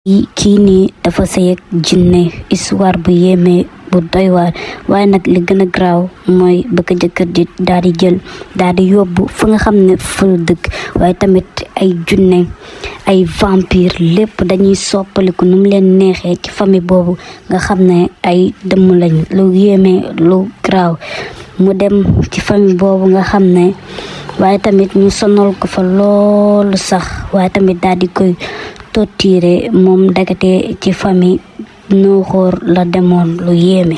kii nii dafa sëy ak jinne histoire bu yéeme bu doy waar waaye nag li gën a garaaw mooy ba ko jëkkër ji daal di jël daal di yóbbu fu nga xam ne fa la dëkk waaye tamit ay junne ay vampire lépp dañuy soppaliku nu mu leen neexee ci famille boobu nga xam ne ay dëmm lañ lu yéeme lu garaaw mu dem ci famille boobu nga xam ne waaye tamit ñu sonal ko fa loolu sax waaye tamit daal di koy torturé moom dagate ci famille nooxoor la demoon lu yéeme.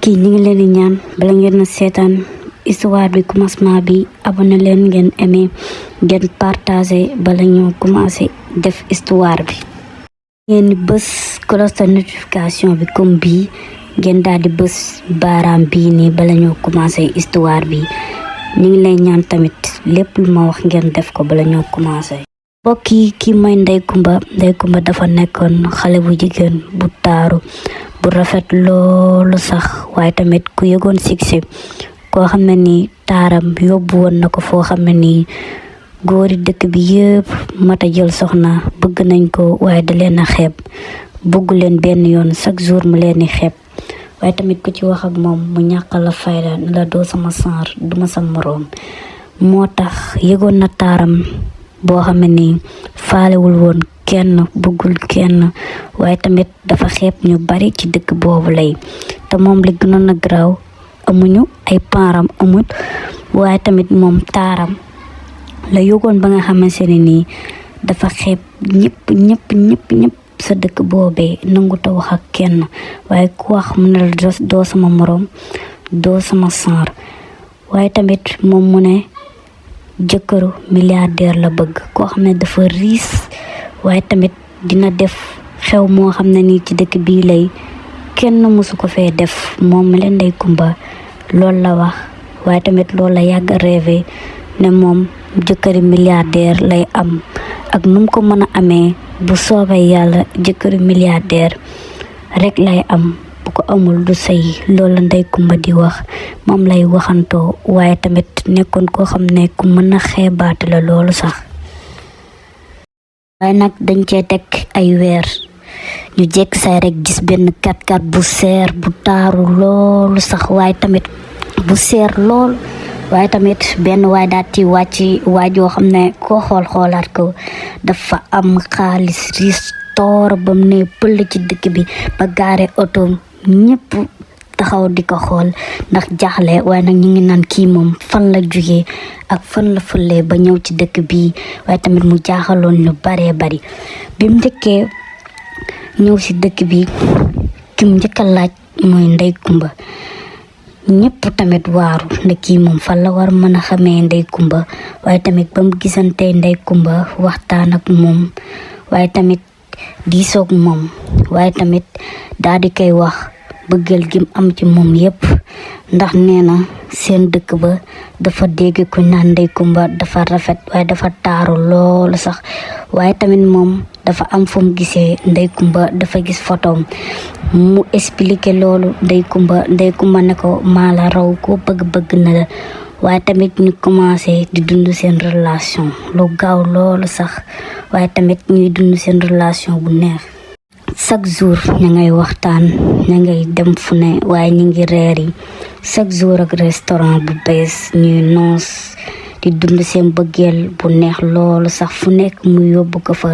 kii ñi ngi leen di ñaan bala ngeen a seetaan histoire bi commencement bi abonné leen ngeen aimé ngeen partagé bala ñoo commencé def histoire bi. ngeen di bës cloche de notification bi comme bii ngeen daal di bës baaraam bii nii bala ñoo commencé histoire bi ñu ngi lay ñaan tamit lépp lu ma wax ngeen def ko bala ñoo commencé. mbokk yi kii mooy Ndeye Coumba dafa nekkoon xale bu jigéen bu taaru bu rafet loolu sax waaye tamit ku yëgoon succès koo xam ne ni taaram yóbbu woon na ko foo xam ne nii góori dëkk bi yëpp mata jël soxna bëgg nañ ko waaye da leen a xeeb bëggu leen benn yoon chaque jour mu leen di xeeb waaye tamit ku ci wax ak moom mu ñàkkal la fayda ne la doo sama saar duma sa moroom moo tax yëgoon na taaram boo xam ne nii faalewul woon kenn bëggul kenn waaye tamit dafa xeeb ñu bari ci dëkk boobu lay te moom li gënoon a garaaw amuñu ay parents amut waaye tamit moom taaram la yëgoon ba nga xamante ne nii dafa xeeb ñëpp sa dëkk boobee nangu ta wax ak kenn waaye ku wax mu ne la doo sama moroom doo sama saar waaye tamit moom mu ne jëkkëru milliardaire la bëgg koo xam ne dafa riis waaye tamit dina def xew moo xam ne nii ci dëkk bii lay kenn mësu ko fee def moom leen Ndeye Coumba loolu la wax waaye tamit loolu la yàgg rêvé ne moom jëkkëri milliardaire lay am ak nu mu ko mën a amee bu soobee yàlla jëkkëri milliardaire rek lay am bu ko amul du sëy loolu la Ndeye Coumba di wax moom lay waxantoo waaye tamit nekkoon koo xam ne ku mën a xeebaate la loolu sax waaye nag dañ cee teg ay weer ñu jekk say rek gis benn 4x4 bu seer bu taaru loolu sax waaye tamit bu seer lool waaye tamit benn waay daal ci wàcc waajoo xam ne koo xoolaat ko dafa am xaalis riis toor bam ne pël ci dëkk bi ba gaare oto ñëpp taxaw di ko xool ndax jaaxle waaye nag ñu ngi naan kii moom fan la jógee ak fan la fëlee ba ñëw ci dëkk bi waaye tamit mu jaaxaloon ñu baree bari bi mu njëkkee ñëw ci dëkk bi ki mu njëkk a laaj mooy Ndeye Coumba ñëpp tamit waaru nda kii moom fan la war mën a xamee Ndeye Coumba waaye tamit ba mu gisantee Ndeye Coumba waxtaan ak moom waaye tamit diisoog moom waaye tamit daal di koy wax bëggal gi am ci moom yépp ndax nee na seen dëkk ba dafa dégg ku naan Ndeye Coumba dafa rafet waaye dafa taaru loolu sax waaye tamit moom dafa am fu mu gisee Ndeye Coumba dafa gis photom mu expliqué loolu Ndeye Coumba ne ko maa la raw ko bëgg na la waaye tamit ñu commencé di dund seen relation lu gaaw loolu sax waaye tamit ñuy dund seen relation bu neex chaque jour ña ngay waxtaan ña ngay dem fu ne waaye ñu ngi reer yi chaque jour ak restaurant bu bees ñuy noos di dund seen bëggeel bu neex loolu sax fu nekk mu yóbbu ko fa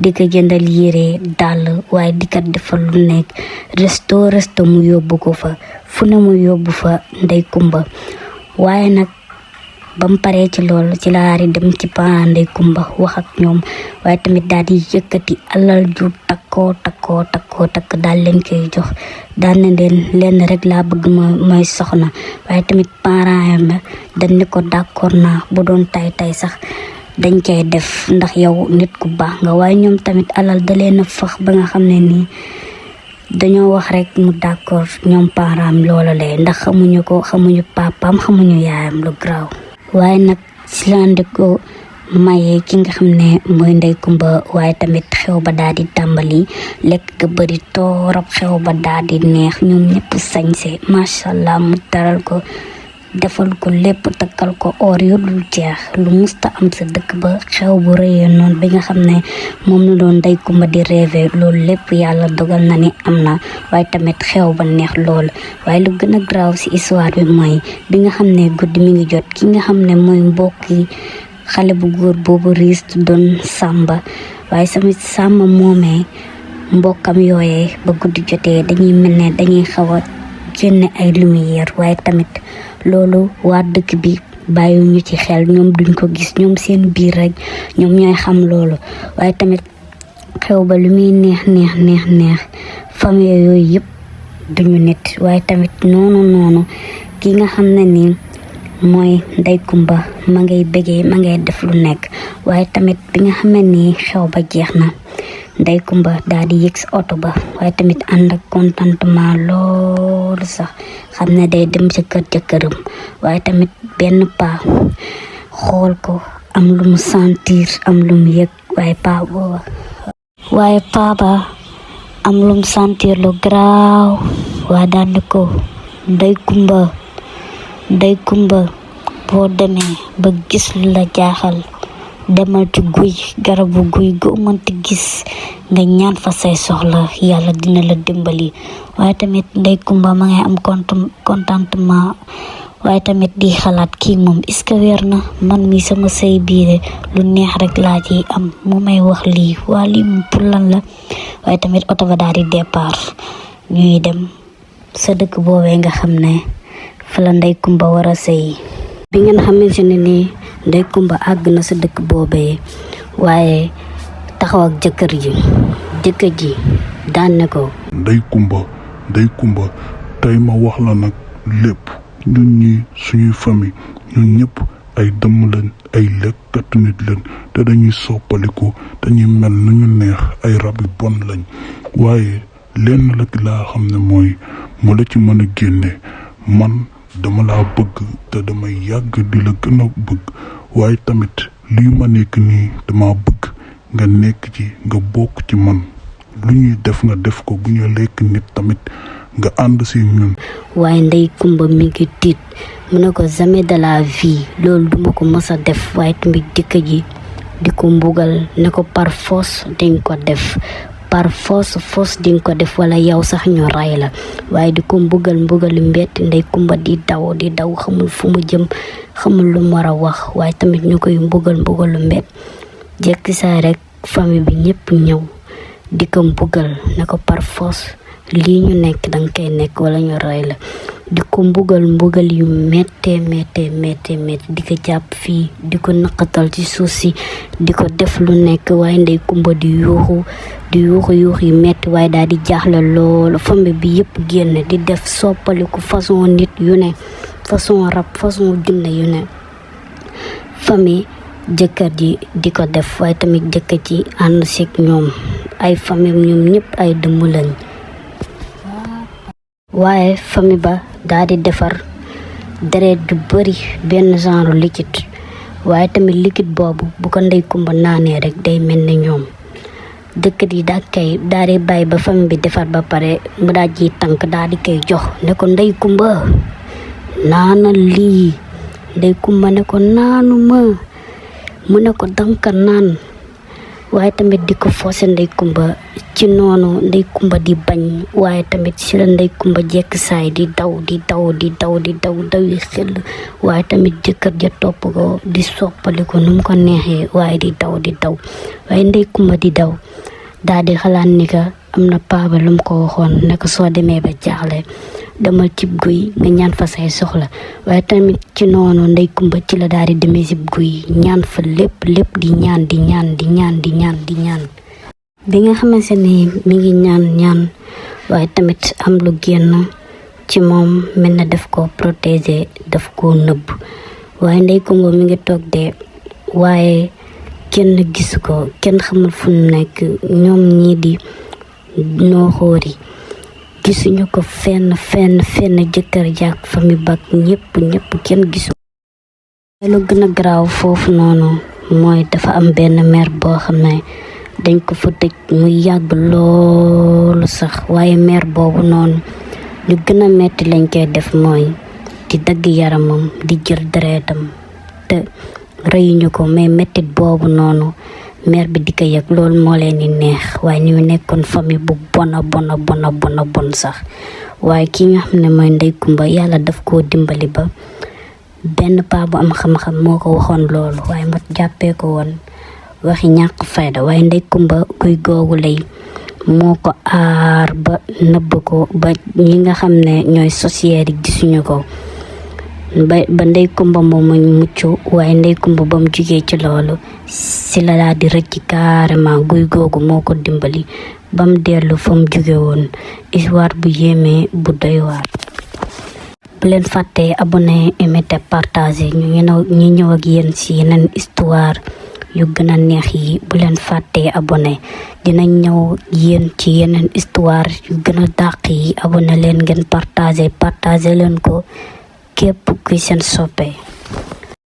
di ko jëndal yére dàll waaye di ko defal lu nekk resto mu yóbbu ko fa fu ne mu yóbbu fa Ndeye Coumba waaye nag ba mu paree ci loolu ci laari dem ci parents Ndeye Coumba wax ak ñoom waaye tamit daal di yëkkati alal ju takk daal leen koy jox daal ne leen rek laa bëgg mooy soxna waaye tamit parents yam dañ ne ko d'accord naa bu doon tay sax dañ koy def ndax yow nit ku baax nga waaye ñoom tamit alal da leen a fax ba nga xam ne nii dañoo wax rek mu d'accord ñoom parents loola lee ndax xamuñu papaam xamuñu yaayam lu garaaw waaye nag si lande ko maye ki nga xam ne mooy Ndeye Coumba waaye tamit xew ba daal di tàmbali lekk ga bëri torop xew ba daal di neex ñoom ñëpp sañse macha allah mu taral ko defal ko lépp takkal ko or yu dul jeex lu musta am sa dëkk ba xew bu rëyee noonu bi nga xam ne moom la doon Ndey Kumba di rêvé loolu lépp yàlla dogal na ni am na waaye tamit xew ba neex lool waaye lu gën a graaw ci histoire bi mooy bi nga xam ne guddi mi ngi jot ki nga xam ne mooy mbokki xale bu góor boobu riis doon Samba waaye tamit Samba moomee mbokkam yooyee ba guddi jotee dañuy mel ne dañuy xaw a génne ay lumière waaye tamit loolu waa dëkk bi bàyyi ñu ci xel ñoom duñ ko gis ñoom seen biir rek ñoom ñooy xam loolu waaye tamit xew ba lu muy neex famille yooyu yëpp duñu nit waaye tamit noonu ki nga xam ne ni mooy Ndey Kumba ma ngay bëggee ma ngay def lu nekk waaye tamit bi nga xam ne ni xew ba jeex na Ndey Kumba daal di yëg si oto ba waaye tamit ànd ak contentement loolu sax xam ne day dem ca këram waaye tamit benn paa xool ko am lu mu sentir am lu mu yëg waaye paa ba am lu mu sentir lu garaaw waaye daal di ko Ndey Kumba boo demee ba gis lu la jaaxal demal ci garabu guy goo mënti gis nga ñaan fa say soxla yàlla dina la dimbali waaye tamit Ndey Kumba ma ngay am contentement waaye tamit di xalaat kii moom est-ce que wér na man mi sama sëy biire lu neex rek laa ci am mu may wax lii waa lii moom pour lan la waaye tamit oto ba daal di départ ñuy dem sa dëkk boobee nga xam ne fa la Ndey Kumba war a sëy bi ngeen xamante ne nii Ndey Kumba àgg na sa dëkk boobee waaye taxaw ak jëkkër ji daan ne ko Ndey Kumba tey ma wax la nag lépp ñun ñi suñuy famille ñun ñëpp ay dëmm lañ ay lekkatu nit lañ te dañuy soppaliku dañuy mel nu ñu neex ay rab yu bon lañ waaye lenn la laa xam ne mooy mu la ci mën a génne man dama laa bëgg te damay yàgg di la gën a bëgg waaye tamit lii ma nekk nii dama bëgg nga nekk ci nga bokk ci man lu ñuy def nga def ko bu ñu lekk nit tamit nga ànd si ñun. waaye Ndey Kumba mi ngi tiit mu ne ko jamais de la vie loolu duma ko mës a def waaye tamit dëkk ji di ko mbugal ne ko par force dañ ko def par force dinga ko def wala yow sax ñu ray la waaye di ko mbugal mbett Ndey Kumba di daw xamul fu mu jëm xamul lu mu war a wax waaye tamit ñu koy mbugalu mbett jekki saa rek famille bi ñëpp ñëw di ko mbugal ne ko par force lii ñu nekk danga koy nekk wala ñu ray la di ko mbugal yu méttee di ko jàpp fii di ko naqatal ci suuf si di ko def lu nekk waaye Ndey Kumba di yuuxu yu metti waaye daal di jaaxle loolu famille bi yëpp génn di def soppaliku façon nit yu ne façon rab façon jinne yu ne famille jëkkër ji di ko def waaye tamit jëkkër ji ànd si ñoom ay famille ñoom ñëpp ay dëmm lañ waaye famille ba daal di defar deret ju bari benn genre liquide waaye tamit liquide boobu bu ko Ndey Kumba naanee rek day mel ni ñoom dëkkat yi daal di bàyyi ba famille bi defar ba pare mu daal ji tànk daal di koy jox ne ko Ndey Kumba naana lii Ndey Kumba ne ko naanu ma mu ne ko danka naan waaye tamit di ko forcé Ndey Kumba ci noonu Ndey Kumba di bañ waaye tamit ci la Ndey Kumba jekk saay di daw yi xel waaye tamit jëkkër ja topp ko di soppali ko nu mu ko neexee waaye di daw waaye Ndey Kumba di daw daal di xalaat ni ka am na paaba lu mu ko waxoon ne ko soo demee ba jaaxle demal cib guy nga ñaan fa say soxla waaye tamit ci noonu Ndey Kumba ci la daal di demee cib guy ñaan fa lépp di ñaan bi nga xamante ne mi ngi ñaan waaye tamit am lu génn ci moom mel na daf ko protéger daf ko nëbb waaye Ndey Kumba mi ngi toog de waaye kenn gisu ko kenn xamul fu mu nekk ñoom ñii di noo xóori gisuñu ko fenn jëkkër jaak famille bak ñëpp kenn gisu lu gën a garaaw foofu noonu mooy dafa am benn mère boo xam ne dañ ko fa tëj mu yàgg loolu sax waaye mère boobu noonu lu gën a metti lañ koy def mooy di dagg yaramam di jël deretam te reyuñu ko mais mettit boobu noonu mère bi di ko yëg loolu moo leen di neex waaye ñu nekkoon famille bu bon sax waaye ki nga xam ne mooy Ndey Kumba yàlla daf koo dimbali ba benn paa bu am xam-xam moo ko waxoon loolu waaye mu jàppee ko woon waxi ñàkk fayda waaye Ndey Kumba kuy googu lay moo ko aar ba nëbb ko ba ñi nga xam ne ñooy société yi gisuñu ko ba Ndey Kumba moom mucc waaye Ndey Kumba ba mu jugee ci loolu si la daal di rëcc carrément guy googu moo ko dimbali ba mu dellu fa mu jóge woon histoire bu yéeme bu doy waar. bu leen fàttee abonné aimé te partagé ñu ñëw ak yéen si yeneen histoire yu gën a neex yi bu leen fàttee abonné dinañ ñëw yéen ci yeneen histoire yu gën a dàq yi abonné leen ngeen partagé leen ko képp kuy seen soppe.